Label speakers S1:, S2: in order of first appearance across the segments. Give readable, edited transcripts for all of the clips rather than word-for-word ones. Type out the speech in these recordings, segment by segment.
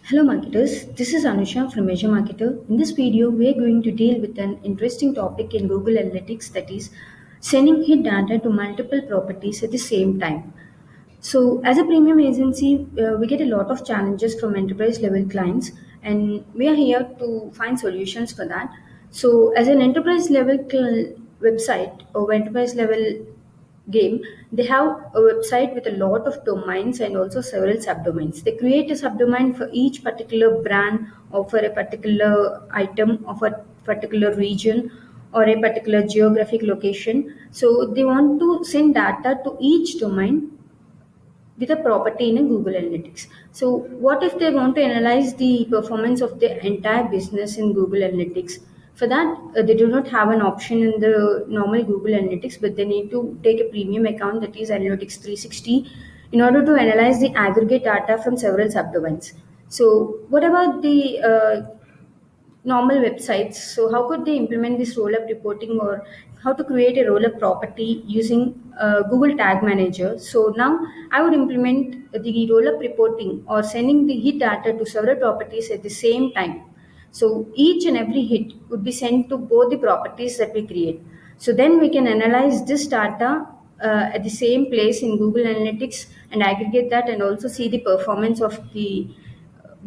S1: Hello marketers, this is Anusha from Measure Marketer. In this video, we are going to deal with an interesting topic in Google Analytics, that is sending hit data to multiple properties at the same time. So, as a premium agency, we get a lot of challenges from enterprise level clients, and we are here to find solutions for that. So, as an enterprise level website or enterprise level game, they have a website with a lot of domains and also several subdomains. They create a subdomain for each particular brand or for a particular item of a particular region or a particular geographic location. So they want to send data to each domain with a property in a Google Analytics. So, what if they want to analyze the performance of the entire business in Google Analytics? For that, they do not have an option in the normal Google Analytics, but they need to take a premium account, that is Analytics 360, in order to analyze the aggregate data from several subdomains. So, what about the normal websites? So how could they implement this roll-up reporting, or how to create a roll-up property using Google Tag Manager? So now I would implement the roll-up reporting or sending the hit data to several properties at the same time. So each and every hit would be sent to both the properties that we create. So then we can analyze this data at the same place in Google Analytics and aggregate that and also see the performance of the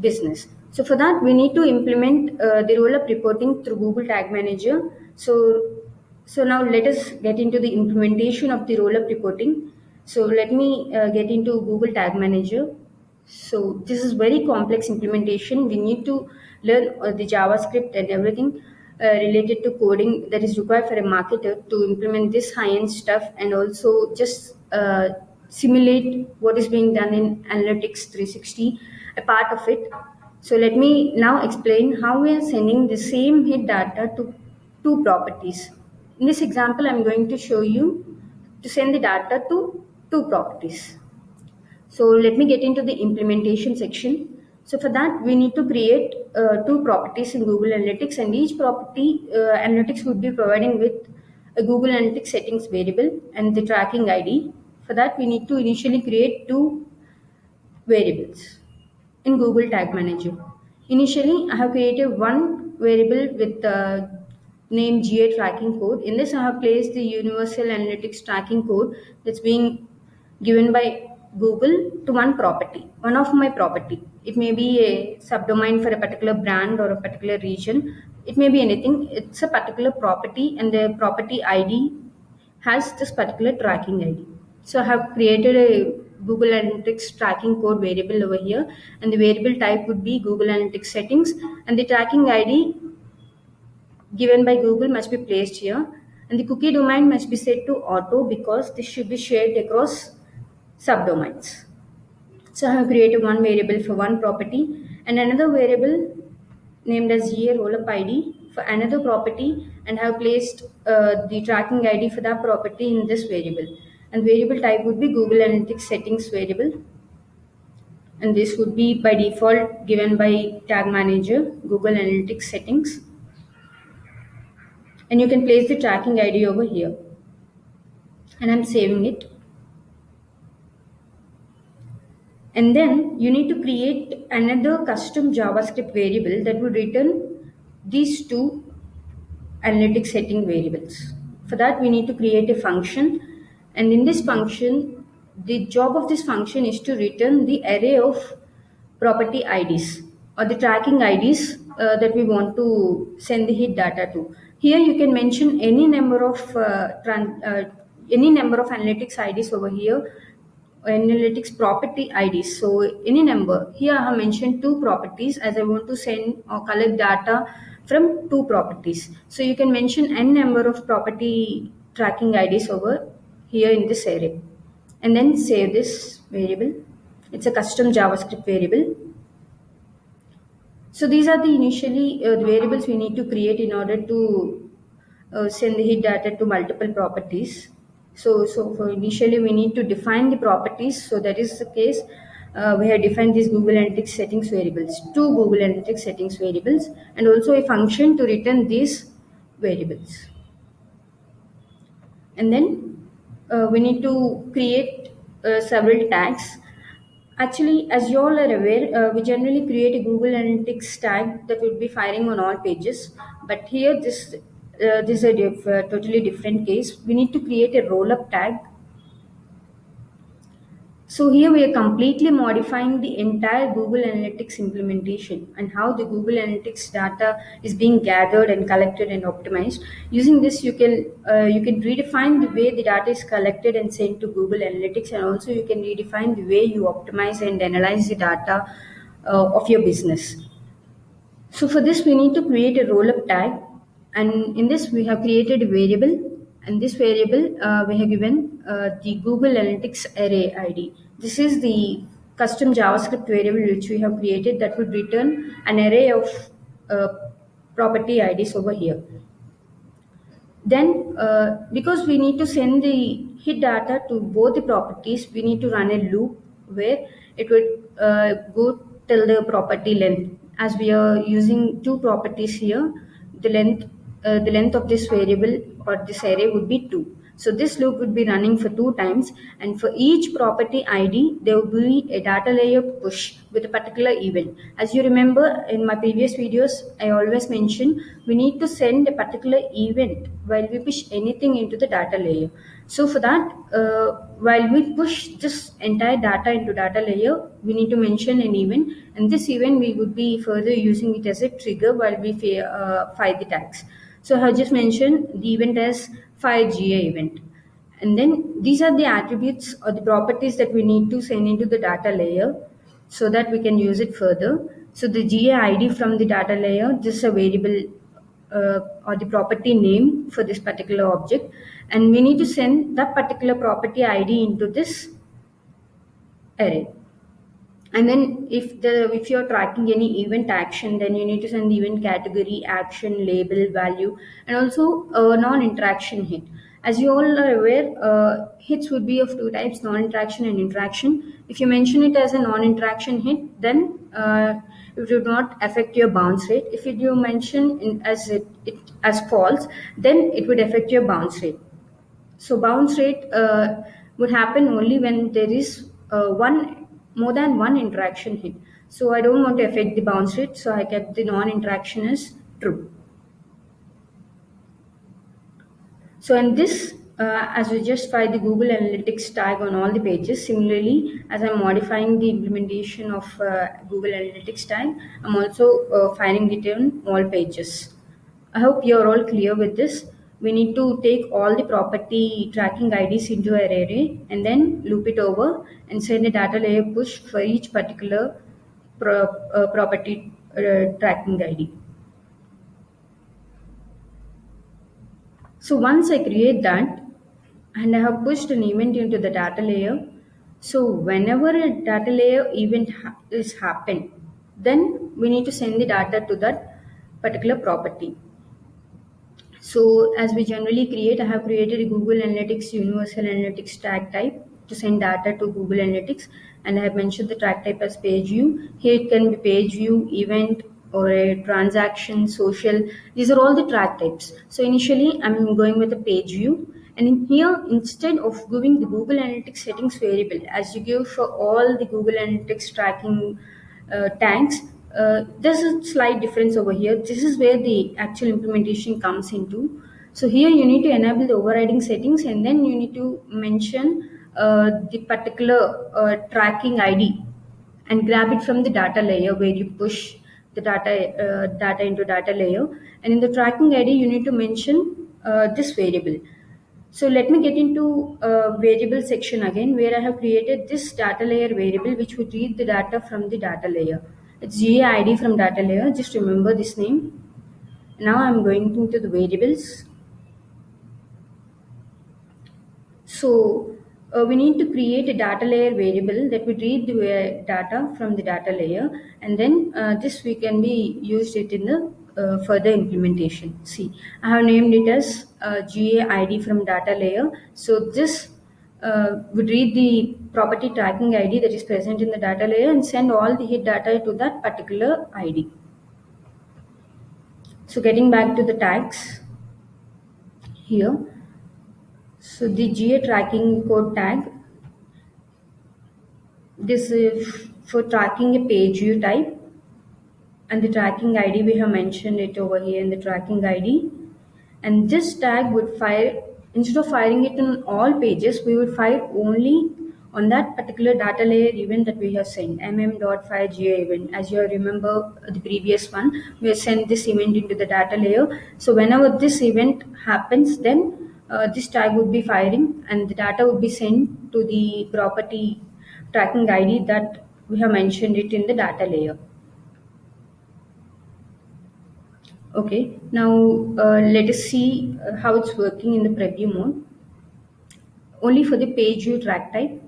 S1: business. So for that, we need to implement the roll-up reporting through Google Tag Manager. So now let us get into the implementation of the roll-up reporting. So let me get into Google Tag Manager. So this is very complex implementation. We need to learn the JavaScript and everything related to coding that is required for a marketer to implement this high-end stuff, and also just simulate what is being done in Analytics 360, a part of it. So let me now explain how we are sending the same hit data to two properties. In this example, I'm going to show you to send the data to two properties. So let me get into the implementation section. So for that, we need to create two properties in Google Analytics, and each property Analytics would be providing with a Google Analytics settings variable and the tracking ID. For that, we need to initially create two variables in Google Tag Manager. Initially, I have created one variable with the name GA tracking code. In this, I have placed the Universal Analytics tracking code that's being given by Google to one property, one of my property. It may be a subdomain for a particular brand or a particular region. It may be anything. It's a particular property, and the property ID has this particular tracking ID. So I have created a Google Analytics tracking code variable over here, and the variable type would be Google Analytics settings, and the tracking ID given by Google must be placed here, and the cookie domain must be set to auto because this should be shared across subdomains. So I have created one variable for one property and another variable named as GA rollup ID for another property, and have placed the tracking ID for that property in this variable. And variable type would be Google Analytics settings variable, and this would be by default given by Tag Manager Google Analytics settings. And you can place the tracking ID over here, and I'm saving it. And then you need to create another custom JavaScript variable that would return these two analytics setting variables. For that, we need to create a function, and in this function, the job of this function is to return the array of property IDs or the tracking IDs that we want to send the hit data to. Here, you can mention any number of analytics IDs over here, analytics property IDs. So any number. Here I have mentioned two properties as I want to send or collect data from two properties. So you can mention n number of property tracking IDs over here in this array. And then save this variable. It's a custom JavaScript variable. So these are the initially the variables we need to create in order to send the hit data to multiple properties. So for initially we need to define the properties. So that is the case. We have defined these Google Analytics settings variables, two Google Analytics settings variables, and also a function to return these variables. And then we need to create several tags. Actually, as you all are aware, we generally create a Google Analytics tag that will be firing on all pages. But here, this is a totally different case. We need to create a roll-up tag. So here we are completely modifying the entire Google Analytics implementation and how the Google Analytics data is being gathered and collected and optimized. Using this, you can redefine the way the data is collected and sent to Google Analytics, and also you can redefine the way you optimize and analyze the data of your business. So for this, we need to create a roll-up tag, and in this we have created a variable, and this variable we have given the Google Analytics array ID. This is the custom JavaScript variable which we have created that would return an array of uh, property IDs over here. Then, because we need to send the hit data to both the properties, we need to run a loop where it would go till the property length. As we are using two properties here, the length of this variable or this array would be 2. So this loop would be running for 2 times, and for each property ID, there will be a data layer push with a particular event. As you remember in my previous videos, I always mention we need to send a particular event while we push anything into the data layer. So for that, while we push this entire data into data layer, we need to mention an event, and this event we would be further using it as a trigger while we fire the tags. So I just mentioned the event as fire GA event. And then these are the attributes or the properties that we need to send into the data layer so that we can use it further. So the GA ID from the data layer, this is a variable or the property name for this particular object. And we need to send that particular property ID into this array. And then if you're tracking any event action, then you need to send the event category, action, label, value, and also a non-interaction hit. As you all are aware, hits would be of two types: non-interaction and interaction. If you mention it as a non-interaction hit, then it would not affect your bounce rate. If you mention it as false, then it would affect your bounce rate. So bounce rate would happen only when there is one more than one interaction hit. So I don't want to affect the bounce rate, so I kept the non-interaction as true. So in this, as we just find the Google Analytics tag on all the pages, similarly, as I'm modifying the implementation of Google Analytics tag, I'm also finding it on all pages. I hope you're all clear with this. We need to take all the property tracking IDs into an array and then loop it over and send a data layer push for each particular property tracking ID. So once I create that and I have pushed an event into the data layer, so whenever a data layer event is happened, then we need to send the data to that particular property. So as we generally create, I have created a Google Analytics Universal Analytics tag type to send data to Google Analytics, and I have mentioned the tag type as page view. Here it can be page view, event, or a transaction, social. These are all the tag types. So initially I'm going with a page view, and in here instead of giving the Google Analytics settings variable as you give for all the Google Analytics tracking tags, there's a slight difference over here. This is where the actual implementation comes into. So here you need to enable the overriding settings, and then you need to mention the particular tracking ID and grab it from the data layer where you push the data into data layer. And in the tracking ID, you need to mention this variable. So let me get into variable section again, where I have created this data layer variable which would read the data from the data layer. It's GAID from data layer. Just remember this name. Now I'm going into the variables. So we need to create a data layer variable that would read the data from the data layer, and then this we can be used it in the further implementation. See, I have named it as GAID from data layer. So this would read the property tracking ID that is present in the data layer and send all the hit data to that particular ID. So getting back to the tags here. So the GA tracking code tag, This is for tracking a page view type, and the tracking ID we have mentioned it over here in the tracking ID. And this tag would fire, instead of firing it on all pages, we would fire only on that particular data layer event that we have sent, mm.firegeo event. As you remember the previous one, we have sent this event into the data layer. So whenever this event happens, then this tag would be firing and the data would be sent to the property tracking ID that we have mentioned it in the data layer. Okay, now let us see how it's working in the preview mode. Only for the page view track type.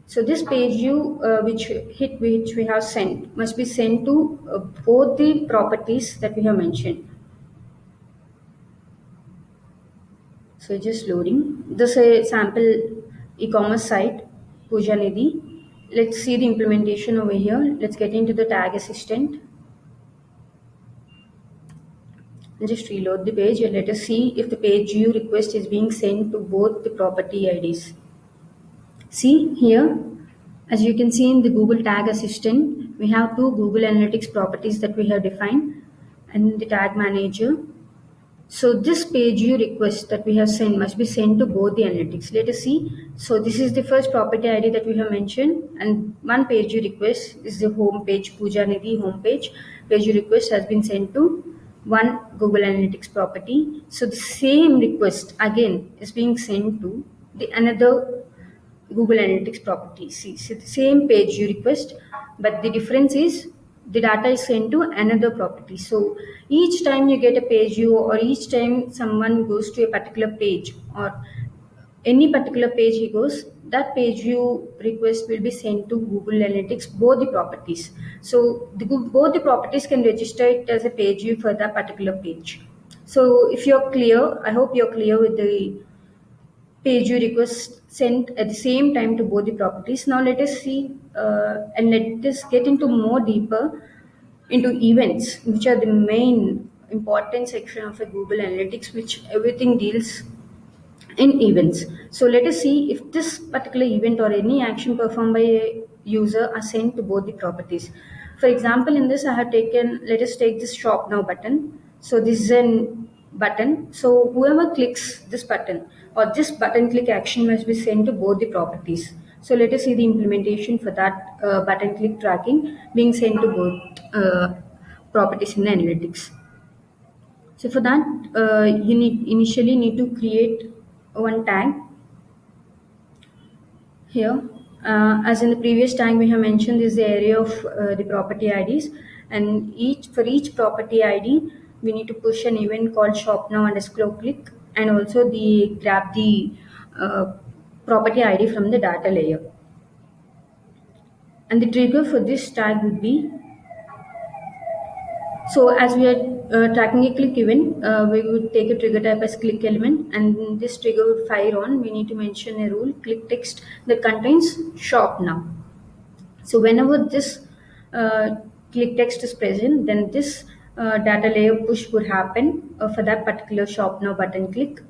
S1: So this page view which we have sent must be sent to both the properties that we have mentioned. So just loading. This is a sample e-commerce site, Puja Nidhi. Let's see the implementation over here. Let's get into the tag assistant. And just reload the page and let us see if the page view request is being sent to both the property IDs. See here, as you can see in the Google Tag Assistant, we have two Google Analytics properties that we have defined and the Tag Manager. So this page view request that we have sent must be sent to both the analytics. Let us see. So this is the first property ID that we have mentioned, and one page view request is the home page, Puja Nidhi home page. Page view request has been sent to one Google Analytics property. So the same request again is being sent to the another Google Analytics property. See, so the same page you request, but the difference is the data is sent to another property. So each time you get a page view, or each time someone goes to a particular page, or any particular page he goes, that page view request will be sent to Google Analytics, both the properties. So both the properties can register it as a page view for that particular page. So if you're clear, I hope you're clear with the page view request sent at the same time to both the properties. Now let us see and let us get into more deeper into events, which are the main important section of a Google Analytics, which everything deals in events. So let us see if this particular event or any action performed by a user are sent to both the properties. For example, in this I have taken, let us take this shop now button. So this is an button. So whoever clicks this button or this button click action must be sent to both the properties. So let us see the implementation for that button click tracking being sent to both properties in the analytics. So for that, you initially need to create one tag here. As in the previous tag, we have mentioned this is the area of the property IDs, and for each property ID, we need to push an event called shop now underscore click, and also the grab the uh, property ID from the data layer. And the trigger for this tag would be, so as we are tracking a click event, we would take a trigger type as click element, and this trigger would fire on. We need to mention a rule, click text that contains shop now. So whenever this click text is present, then this data layer push would happen for that particular shop now button click.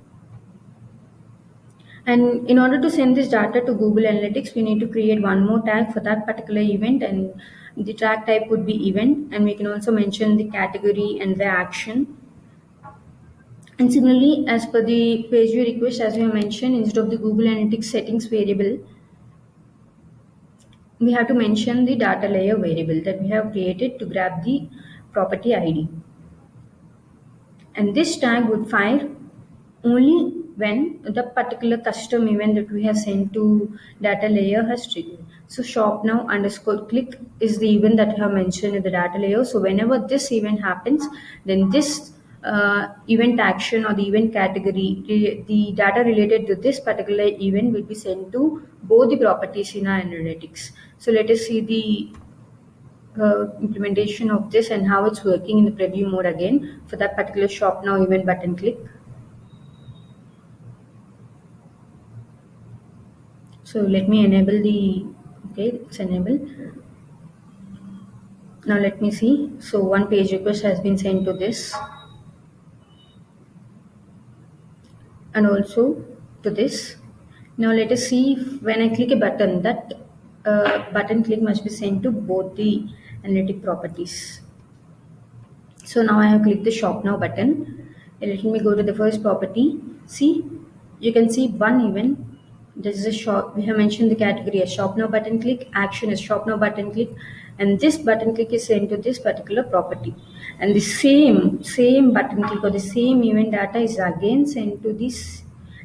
S1: And in order to send this data to Google Analytics, we need to create one more tag for that particular event, and the tag type would be event, and we can also mention the category and the action. And similarly, as per the page view request, as we mentioned, instead of the Google Analytics settings variable, we have to mention the data layer variable that we have created to grab the property ID. And this tag would fire only when the particular custom event that we have sent to data layer has triggered. So shop now underscore click is the event that we have mentioned in the data layer. So whenever this event happens, then this event action or the event category, the data related to this particular event will be sent to both the properties in our analytics. So let us see the implementation of this and how it's working in the preview mode again for that particular shop now event button click. So let me enable the, okay, it's enabled. Now let me see. So one page request has been sent to this and also to this. Now let us see if when I click a button, that button click must be sent to both the analytic properties. So now I have clicked the shop now button. Let me go to the first property. See, you can see one event. This is a shop. We have mentioned the category as shop now button click. Action is shop now button click, and this button click is sent to this particular property. And the same button click or the same event data is again sent to this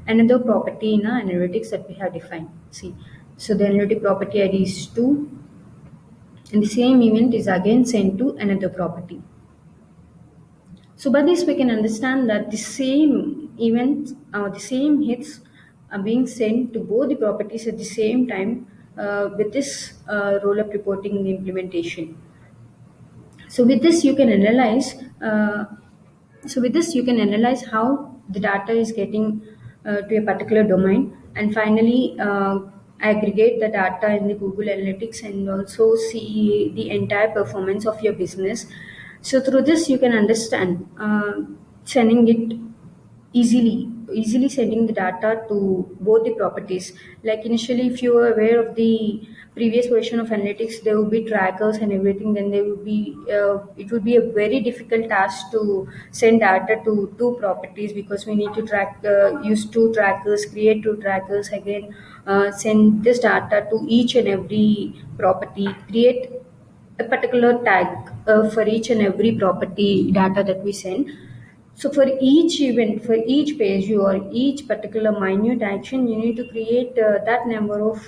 S1: another property in our analytics that we have defined. See, so the analytic property ID is 2, and the same event is again sent to another property. So by this we can understand that the same events, the same hits are being sent to both the properties at the same time with this roll-up reporting implementation. So with this you can analyze. How the data is getting to a particular domain, and finally aggregate the data in the Google Analytics and also see the entire performance of your business. So through this you can understand sending it easily sending the data to both the properties. Like initially, if you are aware of the previous version of analytics, there will be trackers and everything. Then there will be it would be a very difficult task to send data to two properties, because we need to use two trackers, create two trackers again, send this data to each and every property, create a particular tag for each and every property data that we send. So for each event, for each page or each particular minute action, you need to create that number of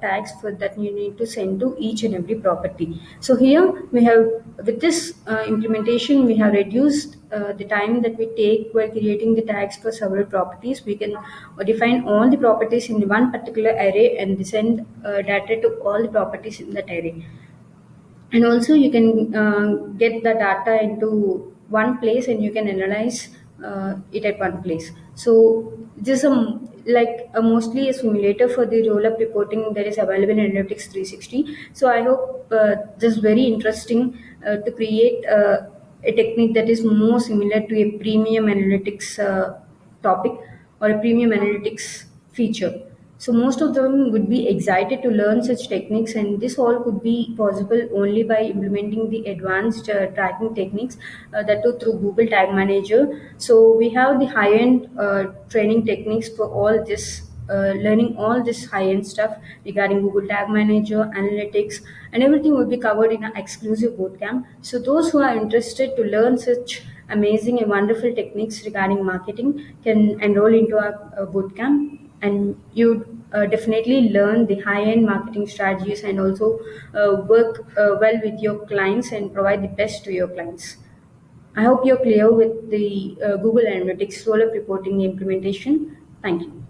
S1: tags for that you need to send to each and every property. So here we have, with this implementation, we have reduced the time that we take while creating the tags for several properties. We can define all the properties in one particular array and send data to all the properties in that array. And also you can get the data into one place and you can analyze it at one place. So this is mostly a simulator for the roll-up reporting that is available in Analytics 360. So I hope this is very interesting to create a technique that is more similar to a premium analytics topic or a premium analytics feature. So most of them would be excited to learn such techniques, and this all could be possible only by implementing the advanced tracking techniques that do through Google Tag Manager. So we have the high-end training techniques for all this. Learning all this high-end stuff regarding Google Tag Manager, analytics, and everything will be covered in an exclusive bootcamp. So those who are interested to learn such amazing and wonderful techniques regarding marketing can enroll into our bootcamp, and you definitely learn the high-end marketing strategies and also work well with your clients and provide the best to your clients. I hope you're clear with the Google Analytics roll-up reporting implementation. Thank you.